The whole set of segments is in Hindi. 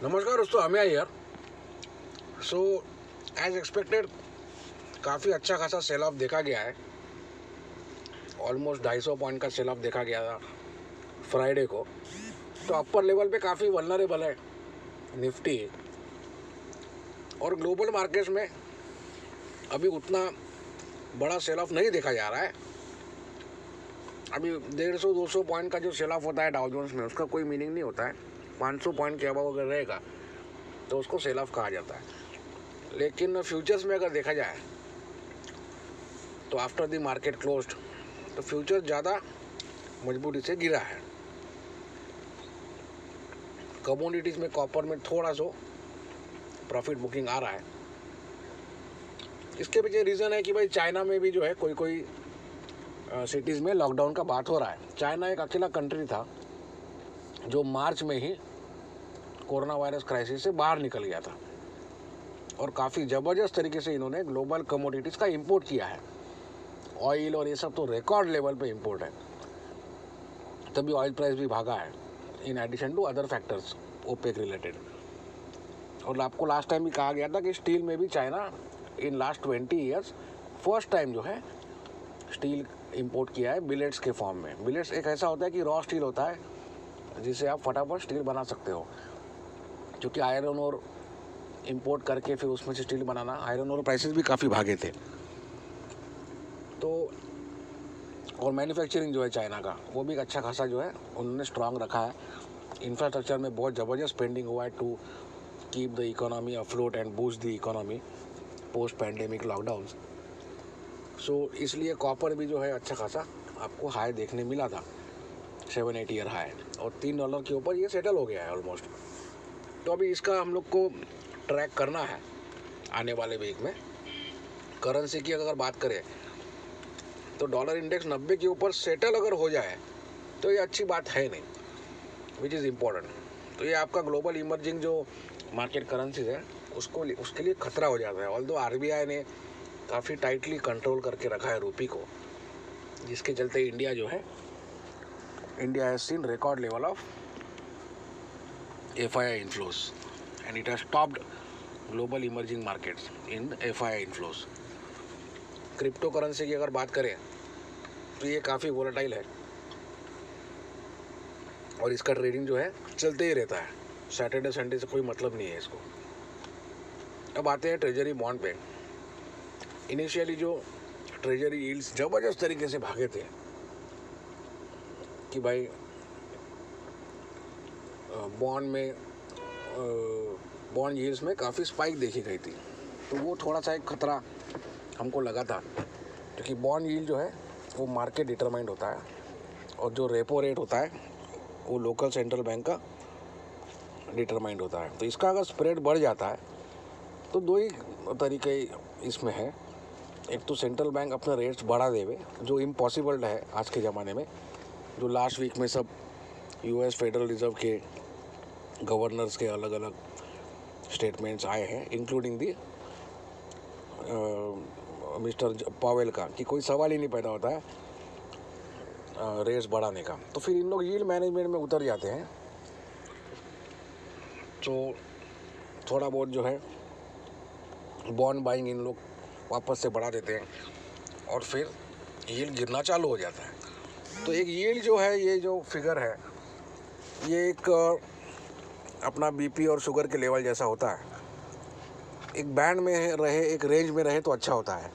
नमस्कार दोस्तों, हमें यार। सो एज एक्सपेक्टेड काफ़ी अच्छा खासा सेल ऑफ देखा गया है। ऑलमोस्ट 250 पॉइंट का सेल ऑफ देखा गया था फ्राइडे को। तो अपर लेवल पे काफ़ी वल्नरेबल है निफ्टी। और ग्लोबल मार्केट्स में अभी उतना बड़ा सेल ऑफ नहीं देखा जा रहा है। अभी 150-200 पॉइंट का जो सेल ऑफ होता है डाउ जोन्स में, उसका कोई मीनिंग नहीं होता है। 500 पॉइंट के अबव अगर रहेगा तो उसको सेल ऑफ कहा जाता है। लेकिन फ्यूचर्स में अगर देखा जाए तो आफ्टर द मार्केट क्लोज्ड तो फ्यूचर ज़्यादा मजबूती से गिरा है। कमोडिटीज में कॉपर में थोड़ा सा प्रॉफिट बुकिंग आ रहा है। इसके पीछे रीज़न है कि भाई चाइना में भी जो है कोई कोई सिटीज़ में लॉकडाउन का बात हो रहा है। चाइना एक अकेला कंट्री था जो मार्च में ही कोरोना वायरस क्राइसिस से बाहर निकल गया था और काफ़ी ज़बरदस्त तरीके से इन्होंने ग्लोबल कमोडिटीज़ का इंपोर्ट किया है। ऑयल और ये सब तो रिकॉर्ड लेवल पे इंपोर्ट है, तभी ऑयल प्राइस भी भागा है in addition to other factors OPEC related. और आपको लास्ट टाइम भी कहा गया था कि स्टील में भी China in last 20 years first time जो है स्टील इंपोर्ट किया है बिलेट्स के फॉर्म में। बिलेट्स एक ऐसा होता है कि रॉ स्टील होता है जिससे आप फटाफट स्टील बना सकते हो, क्योंकि आयरन और इंपोर्ट करके फिर उसमें से स्टील बनाना, आयरन और प्राइसेस भी काफ़ी भागे थे। तो और मैन्युफैक्चरिंग जो है चाइना का वो भी अच्छा खासा जो है उन्होंने स्ट्रांग रखा है। इंफ्रास्ट्रक्चर में बहुत ज़बरदस्त स्पेंडिंग हुआ है to keep the economy afloat and boost the economy post pandemic lockdown. So इसलिए कॉपर भी जो है अच्छा खासा आपको हाई देखने मिला था, 7-8 ईयर हाई, और $3 के ऊपर ये सेटल हो गया है ऑलमोस्ट। तो अभी इसका हम लोग को ट्रैक करना है आने वाले वीक में। करेंसी की अगर बात करें तो डॉलर इंडेक्स 90 के ऊपर सेटल अगर हो जाए तो ये अच्छी बात है नहीं, विच इज़ इम्पोर्टेंट। तो ये आपका ग्लोबल इमर्जिंग जो मार्केट करेंसीज है उसके लिए खतरा हो जाता है। ऑल्दो आरबीआई ने काफ़ी टाइटली कंट्रोल करके रखा है रूपी को, जिसके चलते इंडिया जो है India has seen record level of FII inflows and it has stopped global emerging markets in FII inflows. Crypto currency की अगर बात करें तो ये काफ़ी वोलेटाइल है और इसका ट्रेडिंग जो है चलते ही रहता है। सैटरडे संडे से कोई मतलब नहीं है इसको। अब आते हैं ट्रेजरी बॉन्ड पे। इनिशियली जो ट्रेजरी यील्ड्स ज़बरदस्त तरीके से भागे थे कि भाई बॉन्ड में बॉन्ड यील्ड्स में काफ़ी स्पाइक देखी गई थी, तो वो थोड़ा सा एक खतरा हमको लगा था, क्योंकि बॉन्ड यील्ड जो है वो मार्केट डिटरमाइंड होता है और जो रेपो रेट होता है वो लोकल सेंट्रल बैंक का डिटरमाइंड होता है। तो इसका अगर स्प्रेड बढ़ जाता है तो दो ही तरीके इसमें है। एक तो सेंट्रल बैंक अपना रेट्स बढ़ा देवे, जो इम्पॉसिबल है आज के ज़माने में। जो लास्ट वीक में सब US फेडरल रिजर्व के गवर्नर्स के अलग अलग स्टेटमेंट्स आए हैं, इंक्लूडिंग दी मिस्टर पावेल का, कि कोई सवाल ही नहीं पैदा होता है रेट्स बढ़ाने का। तो फिर इन लोग यील्ड मैनेजमेंट में उतर जाते हैं, तो थोड़ा बहुत जो है बॉन्ड बाइंग इन लोग वापस से बढ़ा देते हैं और फिर यील्ड गिरना चालू हो जाता है। तो एक यील्ड जो है, ये जो फिगर है, ये एक अपना BP और शुगर के लेवल जैसा होता है। एक बैंड में रहे, एक रेंज में रहे तो अच्छा होता है।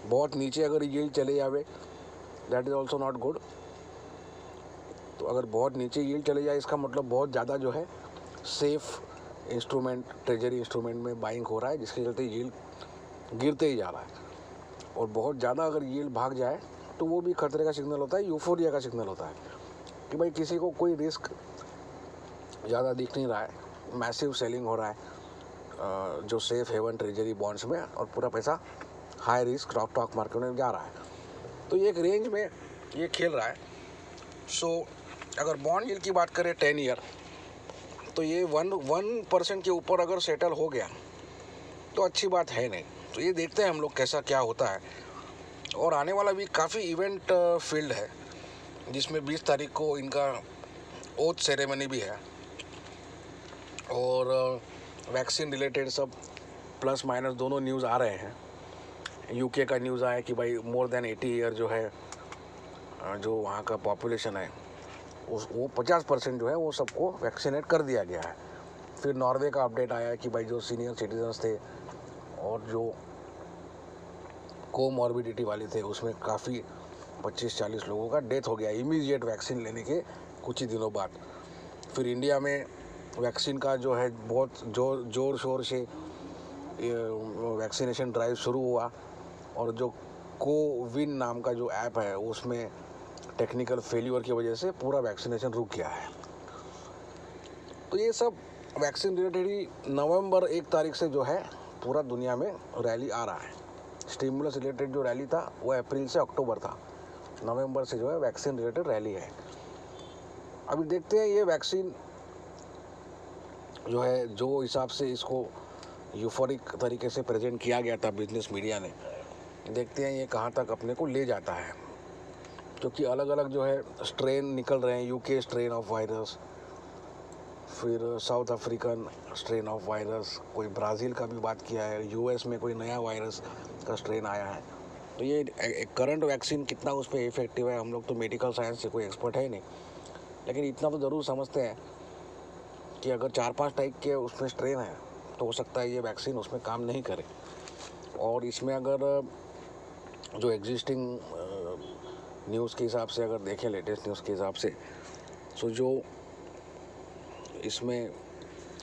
बहुत नीचे अगर यील्ड चले जावे that is also not good. तो अगर बहुत नीचे यील्ड चले जाए इसका मतलब बहुत ज़्यादा जो है सेफ इंस्ट्रूमेंट, ट्रेजरी इंस्ट्रूमेंट में बाइंग हो रहा है, जिसके चलते यील्ड गिरते ही जा रहा है। और बहुत ज़्यादा अगर यील्ड भाग जाए तो वो भी खतरे का सिग्नल होता है, यूफोरिया का सिग्नल होता है कि भाई किसी को कोई रिस्क ज़्यादा दिख नहीं रहा है, मैसिव सेलिंग हो रहा है जो सेफ हेवन ट्रेजरी बॉन्ड्स में, और पूरा पैसा हाई रिस्क स्टॉक मार्केट में जा रहा है। तो ये एक रेंज में ये खेल रहा है। सो अगर बॉन्ड यील्ड की बात करें 10 ईयर, तो ये 1% के ऊपर अगर सेटल हो गया तो अच्छी बात है नहीं। तो ये देखते हैं हम लोग कैसा क्या होता है। और आने वाला वीक काफ़ी इवेंट फील्ड है, जिसमें 20 तारीख को इनका ओथ सेरेमनी भी है। और वैक्सीन रिलेटेड सब प्लस माइनस दोनों न्यूज़ आ रहे हैं। यूके का न्यूज़ आया कि भाई मोर देन 80 ईयर जो है जो वहाँ का पॉपुलेशन है वो 50% जो है वो सबको वैक्सीनेट कर दिया गया है। फिर नॉर्वे का अपडेट आया कि भाई जो सीनियर सिटीजन्स थे और जो कोमॉर्बिडिटी वाले थे उसमें काफ़ी 25-40 लोगों का डेथ हो गया इमीडिएट वैक्सीन लेने के कुछ ही दिनों बाद। फिर इंडिया में वैक्सीन का जो है बहुत जोर शोर से वैक्सीनेशन ड्राइव शुरू हुआ और जो कोविन नाम का जो ऐप है उसमें टेक्निकल फेल्यूर की वजह से पूरा वैक्सीनेशन रुक गया है। तो ये सब वैक्सीन रिलेटेड ही नवंबर 1 तारीख से जो है पूरा दुनिया में रैली आ रहा है। स्टिमुलस रिलेटेड जो रैली था वो अप्रैल से अक्टूबर था, नवंबर से जो है वैक्सीन रिलेटेड रैली है। अभी देखते हैं ये वैक्सीन जो है जो हिसाब से इसको यूफोरिक तरीके से प्रेजेंट किया गया था बिजनेस मीडिया ने, देखते हैं ये कहाँ तक अपने को ले जाता है। क्योंकि अलग अलग जो है स्ट्रेन निकल रहे हैं, यूके स्ट्रेन ऑफ वायरस, फिर south African strain of virus, कोई ब्राज़ील का भी बात किया है, यूएस में कोई नया वायरस का स्ट्रेन आया है। तो ये करंट वैक्सीन कितना उस पर इफेक्टिव है, हम लोग तो मेडिकल साइंस से कोई एक्सपर्ट है नहीं, लेकिन इतना तो ज़रूर समझते हैं कि अगर 4-5 टाइप के उसमें स्ट्रेन है तो हो सकता है ये वैक्सीन उसमें काम नहीं करे। और इसमें अगर जो एग्जिस्टिंग न्यूज़ के हिसाब से अगर देखें, लेटेस्ट न्यूज़ के हिसाब से, तो जो इसमें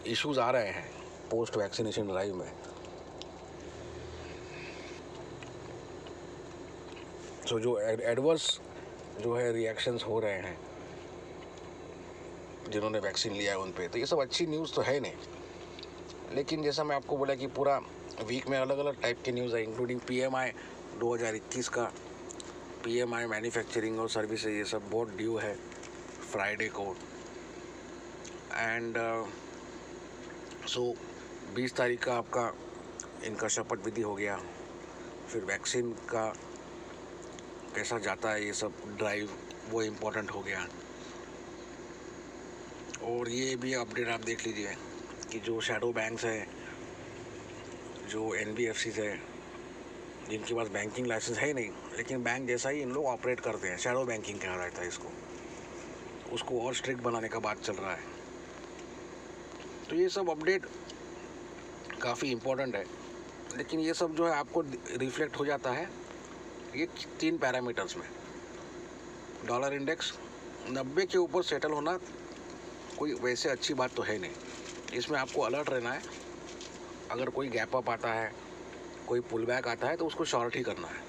इश्यूज आ रहे हैं पोस्ट वैक्सीनेशन ड्राइव में, तो जो एडवर्स जो है रिएक्शंस हो रहे हैं जिन्होंने वैक्सीन लिया है उन पे, तो ये सब अच्छी न्यूज़ तो है नहीं। लेकिन जैसा मैं आपको बोला कि पूरा वीक में अलग अलग टाइप के न्यूज़ है, इंक्लूडिंग PMI 2021 का, PMI मैन्युफैक्चरिंग और सर्विसेज, ये सब बहुत ड्यू है फ्राइडे को। एंड सो 20 तारीख का आपका इनका शपथ विधि हो गया। फिर वैक्सीन का कैसा जाता है ये सब ड्राइव, वो इम्पोर्टेंट हो गया। और ये भी अपडेट आप देख लीजिए कि जो शैडो बैंक्स हैं, जो NBFCs है, जिनके पास बैंकिंग लाइसेंस है ही नहीं, लेकिन बैंक जैसा ही इन लोग ऑपरेट करते हैं, शैडो बैंकिंग कहा जाता है इसको, उसको और स्ट्रिक्ट बनाने का बात चल रहा है। तो ये सब अपडेट काफ़ी इम्पोर्टेंट है। लेकिन ये सब जो है आपको रिफ्लेक्ट हो जाता है ये 3 पैरामीटर्स में। डॉलर इंडेक्स 90 के ऊपर सेटल होना कोई वैसे अच्छी बात तो है नहीं, इसमें आपको अलर्ट रहना है। अगर कोई गैप अप आता है, कोई पुल बैक आता है, तो उसको शॉर्ट ही करना है।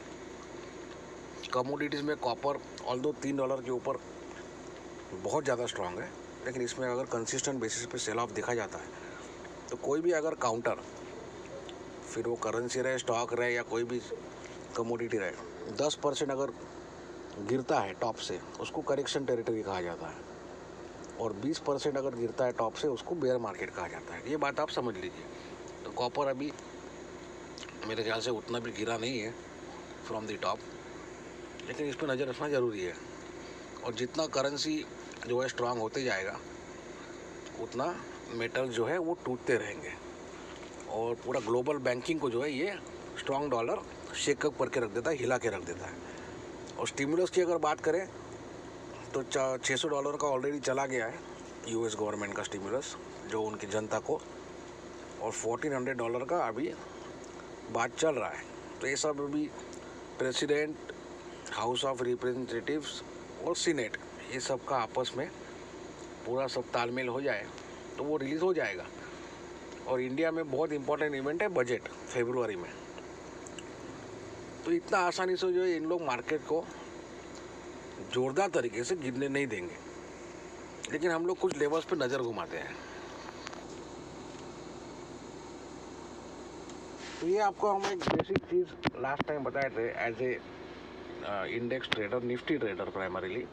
कमोडिटीज़ में कॉपर ऑल्दो $3 के ऊपर बहुत ज़्यादा स्ट्रांग है, लेकिन इसमें अगर कंसिस्टेंट बेसिस पे सेल ऑफ देखा जाता है तो कोई भी अगर काउंटर, फिर वो करेंसी रहे, स्टॉक रहे या कोई भी कमोडिटी रहे, 10% अगर गिरता है टॉप से उसको करेक्शन टेरिटरी कहा जाता है, और 20% अगर गिरता है टॉप से उसको बेयर मार्केट कहा जाता है। ये बात आप समझ लीजिए। तो कॉपर अभी मेरे ख्याल से उतना भी गिरा नहीं है फ्रॉम द टॉप, लेकिन इस पर नज़र रखना ज़रूरी है। और जितना करेंसी जो है स्ट्रांग होते जाएगा उतना मेटल जो है वो टूटते रहेंगे, और पूरा ग्लोबल बैंकिंग को जो है ये स्ट्रांग डॉलर शेकअप करके रख देता है, हिला के रख देता है। और स्टिमुलस की अगर बात करें तो $600 का ऑलरेडी चला गया है US गवर्नमेंट का स्टिमुलस जो उनकी जनता को, और $1400 का अभी बात चल रहा है। तो ये सब अभी प्रेसिडेंट, हाउस ऑफ रिप्रेजेंटेटिव्स और सीनेट, ये सब का आपस में पूरा सब तालमेल हो जाए तो वो रिलीज़ हो जाएगा। और इंडिया में बहुत इंपॉर्टेंट इवेंट है बजट, फरवरी में। तो इतना आसानी से जो है इन लोग मार्केट को जोरदार तरीके से गिरने नहीं देंगे, लेकिन हम लोग कुछ लेवल्स पे नज़र घुमाते हैं। तो ये आपको हम एक बेसिक चीज़ लास्ट टाइम बताए थे as a index trader, Nifty trader primarily,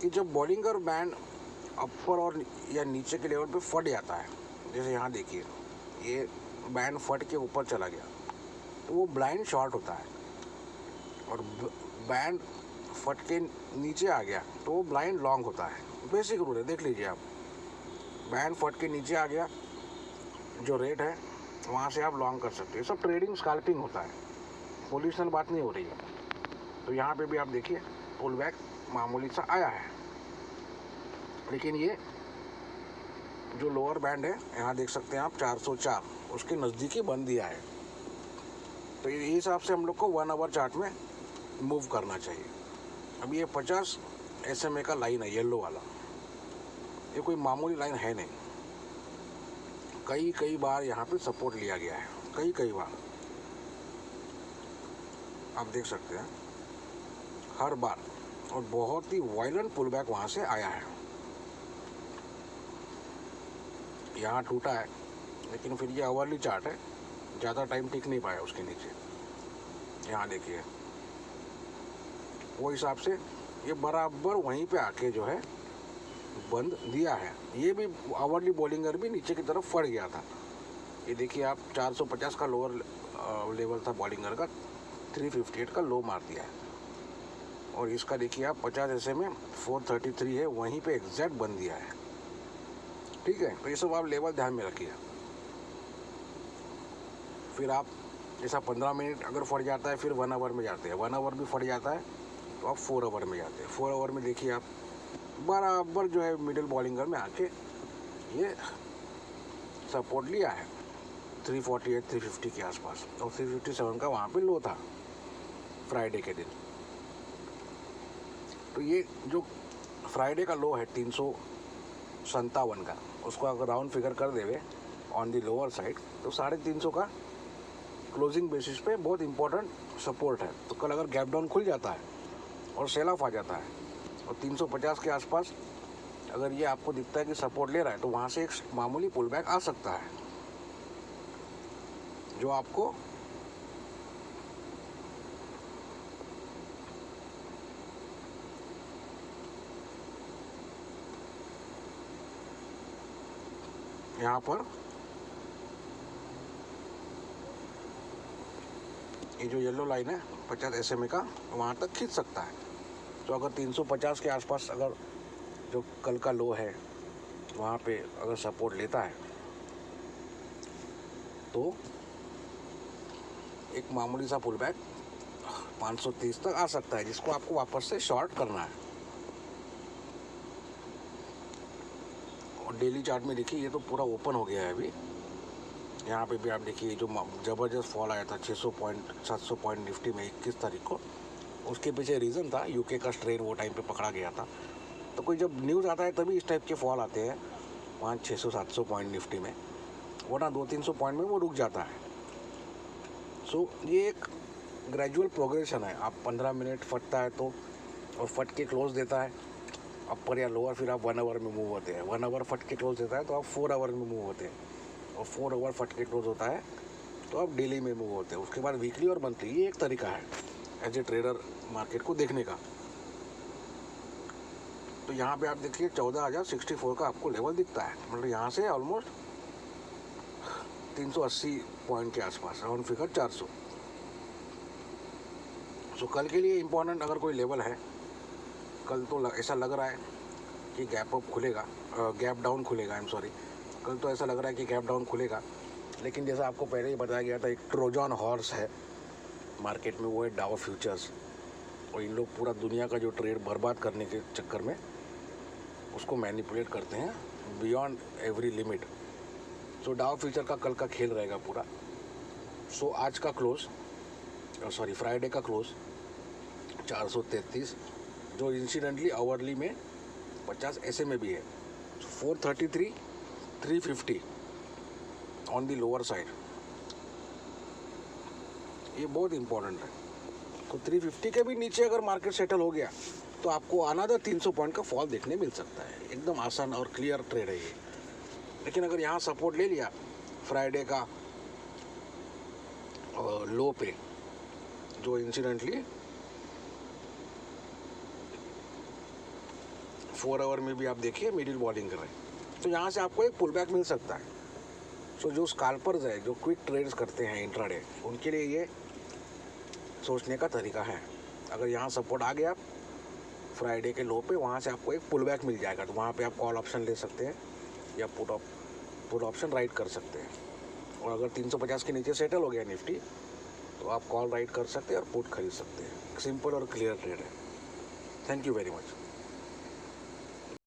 कि जब बॉलिंगर बैंड अपर और या नीचे के लेवल पे फट जाता है, जैसे यहाँ देखिए ये बैंड फट के ऊपर चला गया तो वो ब्लाइंड शॉर्ट होता है, और बैंड फट के नीचे आ गया तो वो ब्लाइंड लॉन्ग होता है। बेसिक रूल है, देख लीजिए आप। बैंड फट के नीचे आ गया, जो रेट है वहाँ से आप लॉन्ग कर सकते हो। सब ट्रेडिंग स्कैल्पिंग होता है, पोजिशनल बात नहीं हो रही है। तो यहाँ पे भी आप देखिए पुल बैक मामूली सा आया है, लेकिन ये जो लोअर बैंड है यहाँ देख सकते हैं आप 404 उसके नज़दीक ही बंद दिया है। तो ये हिसाब से हम लोग को 1 आवर चार्ट में मूव करना चाहिए। अब ये 50 SMA का लाइन है, येलो वाला, ये कोई मामूली लाइन है नहीं। कई बार यहाँ पे सपोर्ट लिया गया है, कई बार आप देख सकते हैं हर बार, और बहुत ही वायलेंट पुल बैक वहाँ से आया है। यहाँ टूटा है, लेकिन फिर ये आवरली चार्ट है, ज़्यादा टाइम टिक नहीं पाया उसके नीचे। यहाँ देखिए वो हिसाब से ये बराबर वहीं पे आके जो है बंद दिया है। ये भी आवरली बॉलिंगर भी नीचे की तरफ फट गया था। ये देखिए आप 450 का लोअर लेवल था बॉलिंगर का, 358 का लो मार दिया है। और इसका देखिए आप 50 SMA 433 है, वहीं पे एग्जैक्ट बंद दिया है। ठीक है, तो ये सब आप लेवल ध्यान में रखिए। फिर आप जैसा 15 मिनट अगर फट जाता है फिर 1 आवर में जाते हैं, 1 आवर भी फट जाता है तो आप 4 आवर में जाते हैं। 4 आवर में देखिए आप बराबर जो है मिडिल बॉलिंगर में आके ये सपोर्ट लिया है 348 350 के आसपास, और 357 का वहाँ पे लो था फ्राइडे के दिन। तो ये जो फ्राइडे का लो है 357 का, उसको अगर राउंड फिगर कर देवे ऑन दी लोअर साइड तो 350 का क्लोजिंग बेसिस पे बहुत इंपॉर्टेंट सपोर्ट है। तो कल अगर गैप डाउन खुल जाता है और सेल ऑफ आ जाता है और 350 के आसपास अगर ये आपको दिखता है कि सपोर्ट ले रहा है, तो वहाँ से एक मामूली पुल बैक आ सकता है, जो आपको यहाँ पर ये जो येलो लाइन है 50 SMA का, वहाँ तक खींच सकता है। तो अगर 350 के आसपास अगर जो कल का लो है वहाँ पे अगर सपोर्ट लेता है तो एक मामूली सा पुल बैक 530 तक आ सकता है, जिसको आपको वापस से शॉर्ट करना है। और डेली चार्ट में देखिए ये तो पूरा ओपन हो गया है अभी। यहाँ पे भी आप देखिए जो ज़बरदस्त फॉल आया था 600 पॉइंट 700 पॉइंट निफ्टी में 21 तारीख को, उसके पीछे रीज़न था यूके का स्ट्रेन वो टाइम पे पकड़ा गया था। तो कोई जब न्यूज़ आता है तभी इस टाइप के फॉल आते हैं वहाँ 600-700 पॉइंट निफ्टी में, वरना 200-300 पॉइंट में वो रुक जाता है। सो ये एक ग्रेजुअल प्रोग्रेशन है। आप 15 मिनट फटता है तो और फट के क्लोज देता है अपर या लोअर, फिर आप 1 आवर में मूव होते हैं। 1 आवर फट के क्लोज देता है तो आप 4 आवर में मूव होते हैं, और 4 आवर फट के क्लोज होता है तो आप डेली में मूव होते हैं। उसके बाद वीकली और मंथली, ये एक तरीका है एज ए ट्रेडर मार्केट को देखने का। तो यहाँ पे आप देखिए 14,064 का आपको लेवल दिखता है, मतलब यहाँ से ऑलमोस्ट 380 पॉइंट के आसपास, राउंड फिगर 400। सो कल के लिए इम्पोर्टेंट अगर कोई लेवल है, कल तो ऐसा लग रहा है कि गैप अप खुलेगा, गैप डाउन खुलेगा, आई एम सॉरी, कल तो ऐसा लग रहा है कि गैप डाउन खुलेगा। लेकिन जैसा आपको पहले ही बताया गया था, एक ट्रोजन हॉर्स है मार्केट में, वो है डाउ फ्यूचर्स। और इन लोग पूरा दुनिया का जो ट्रेड बर्बाद करने के चक्कर में उसको मैनिपुलेट करते हैं बियॉन्ड एवरी लिमिट। सो डाउ फ्यूचर का कल का खेल रहेगा पूरा। सो आज का क्लोज, सॉरी फ्राइडे का क्लोज 433, जो इंसिडेंटली आवरली में 50 SMA भी है। 433 350 ऑन दी लोअर साइड, ये बहुत इंपॉर्टेंट है। तो 350 के भी नीचे अगर मार्केट सेटल हो गया तो आपको अनदर 300 पॉइंट का फॉल देखने मिल सकता है। एकदम आसान और क्लियर ट्रेड है ये। लेकिन अगर यहाँ सपोर्ट ले लिया फ्राइडे का लो पे, जो इंसिडेंटली 4 आवर में भी आप देखिए मिडिल बॉलिंग कर रहे हैं, तो यहाँ से आपको एक पुल बैक मिल सकता है। सो जो स्कैल्पर्स है, जो क्विक ट्रेड्स करते हैं इंट्राडे, उनके लिए ये सोचने का तरीका है। अगर यहाँ सपोर्ट आ गया फ्राइडे के लो पे, वहाँ से आपको एक पुल बैक मिल जाएगा, तो वहाँ पे आप कॉल ऑप्शन ले सकते हैं या पुट ऑप्शन राइट कर सकते हैं। और अगर 350 के नीचे सेटल हो गया निफ्टी तो आप कॉल राइट कर सकते हैं और पुट खरीद सकते हैं। सिंपल और क्लियर ट्रेड है। Thank you very much.